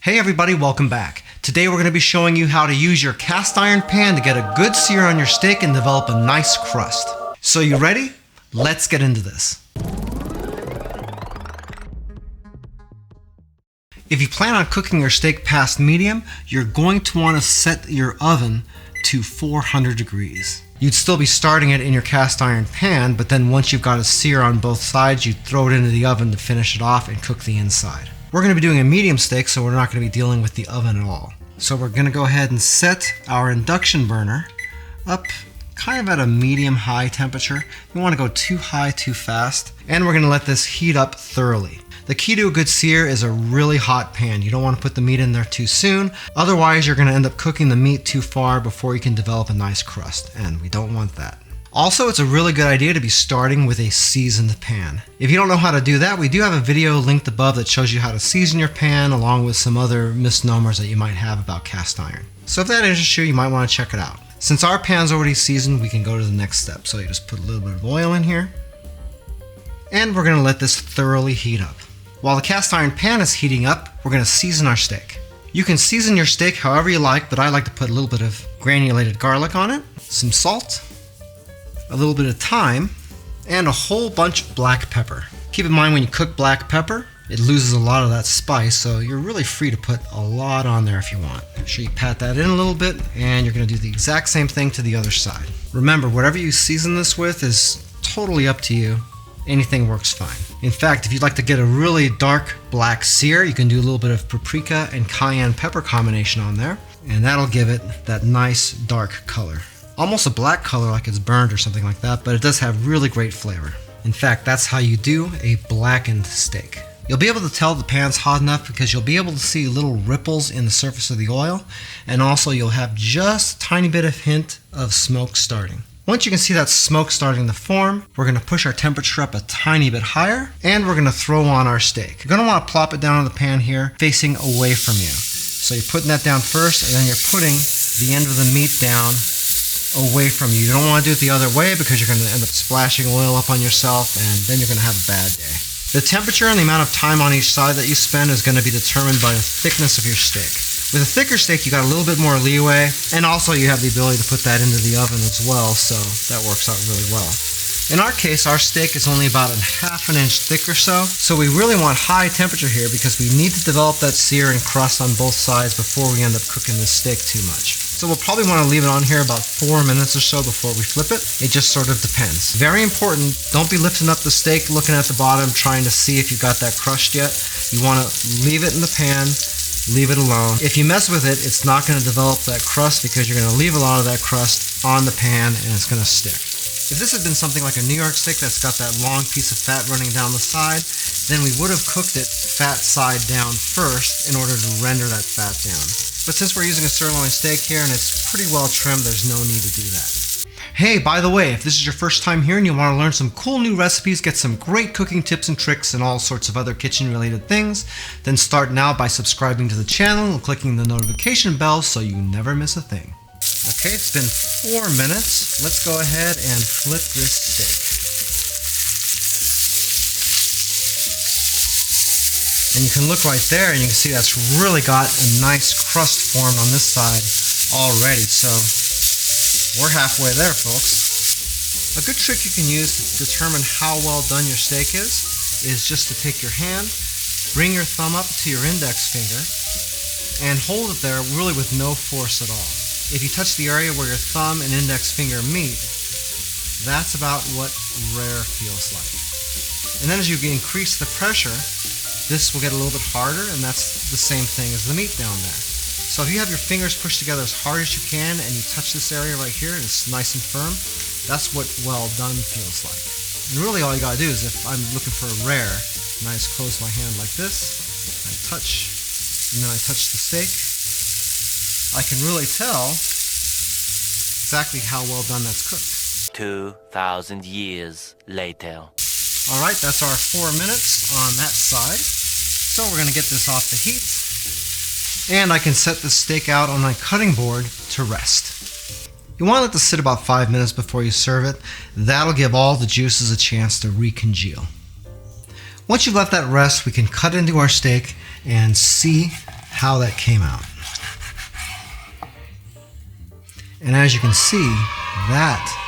Hey everybody, welcome back. Today we're going to be showing you how to use your cast iron pan to get a good sear on your steak and develop a nice crust. So you ready? Let's get into this. If you plan on cooking your steak past medium, you're going to want to set your oven to 400 degrees. You'd still be starting it in your cast iron pan, but then once you've got a sear on both sides, you throw it into the oven to finish it off and cook the inside. We're going to be doing a medium steak, so we're not going to be dealing with the oven at all. So we're going to go ahead and set our induction burner up kind of at a medium-high temperature. You want to go too high too fast, and we're going to let this heat up thoroughly. The key to a good sear is a really hot pan. You don't want to put the meat in there too soon, otherwise you're going to end up cooking the meat too far before you can develop a nice crust, and we don't want that. Also, it's a really good idea to be starting with a seasoned pan. If you don't know how to do that, we do have a video linked above that shows you how to season your pan along with some other misnomers that you might have about cast iron. So if that interests you, you might want to check it out. Since our pan's already seasoned, we can go to the next step. So you just put a little bit of oil in here, and we're going to let this thoroughly heat up. While the cast iron pan is heating up, we're going to season our steak. You can season your steak however you like, but I like to put a little bit of granulated garlic on it, some salt, a little bit of thyme, and a whole bunch of black pepper. Keep in mind when you cook black pepper, it loses a lot of that spice, so you're really free to put a lot on there if you want. Make sure you pat that in a little bit, and you're going to do the exact same thing to the other side. Remember, whatever you season this with is totally up to you. Anything works fine. In fact, if you'd like to get a really dark black sear, you can do a little bit of paprika and cayenne pepper combination on there, and that'll give it that nice dark color. Almost a black color like it's burned or something like that, but it does have really great flavor. In fact, that's how you do a blackened steak. You'll be able to tell the pan's hot enough because you'll be able to see little ripples in the surface of the oil, and also you'll have just a tiny bit of hint of smoke starting. Once you can see that smoke starting to form, we're going to push our temperature up a tiny bit higher, and we're going to throw on our steak. You're going to want to plop it down in the pan here, facing away from you. So you're putting that down first, and then you're putting the end of the meat down away from you. You don't want to do it the other way because you're going to end up splashing oil up on yourself, and then you're going to have a bad day. The temperature and the amount of time on each side that you spend is going to be determined by the thickness of your steak. With a thicker steak, you got a little bit more leeway, and also you have the ability to put that into the oven as well, so that works out really well. In our case, our steak is only about ½ an inch thick or so we really want high temperature here because we need to develop that sear and crust on both sides before we end up cooking this steak too much. So we'll probably want to leave it on here about 4 minutes or so before we flip it. It just sort of depends. Very important, don't be lifting up the steak, looking at the bottom, trying to see if you've got that crust yet. You want to leave it in the pan, leave it alone. If you mess with it, it's not going to develop that crust because you're going to leave a lot of that crust on the pan and it's going to stick. If this had been something like a New York steak that's got that long piece of fat running down the side, then we would have cooked it fat side down first in order to render that fat down. But since we're using a sirloin steak here and it's pretty well trimmed, there's no need to do that. Hey, by the way, if this is your first time here and you want to learn some cool new recipes, get some great cooking tips and tricks and all sorts of other kitchen related things, then start now by subscribing to the channel and clicking the notification bell so you never miss a thing. Okay, it's been 4 minutes. Let's go ahead and flip this steak. And you can look right there and you can see that's really got a nice crust formed on this side already. So we're halfway there, folks. A good trick you can use to determine how well done your steak is just to take your hand, bring your thumb up to your index finger, and hold it there really with no force at all. If you touch the area where your thumb and index finger meet, that's about what rare feels like. And then as you increase the pressure, this will get a little bit harder, and that's the same thing as the meat down there. So if you have your fingers pushed together as hard as you can and you touch this area right here and it's nice and firm, that's what well done feels like. And really all you gotta do is, if I'm looking for a rare, and I just close my hand like this, I touch, and then I touch the steak, I can really tell exactly how well done that's cooked. 2,000 years later. Alright, that's our 4 minutes on that side. So we're going to get this off the heat. And I can set the steak out on my cutting board to rest. You want to let this sit about 5 minutes before you serve it. That'll give all the juices a chance to recongeal. Once you've let that rest, we can cut into our steak and see how that came out. And as you can see, that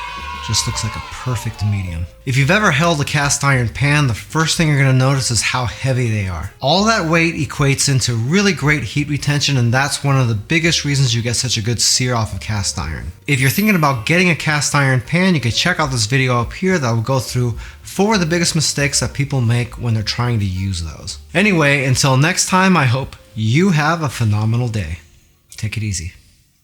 just looks like a perfect medium. If you've ever held a cast iron pan, the first thing you're going to notice is how heavy they are. All that weight equates into really great heat retention, and that's one of the biggest reasons you get such a good sear off of cast iron. If you're thinking about getting a cast iron pan, you can check out this video up here that will go through 4 of the biggest mistakes that people make when they're trying to use those. Anyway, until next time, I hope you have a phenomenal day. Take it easy.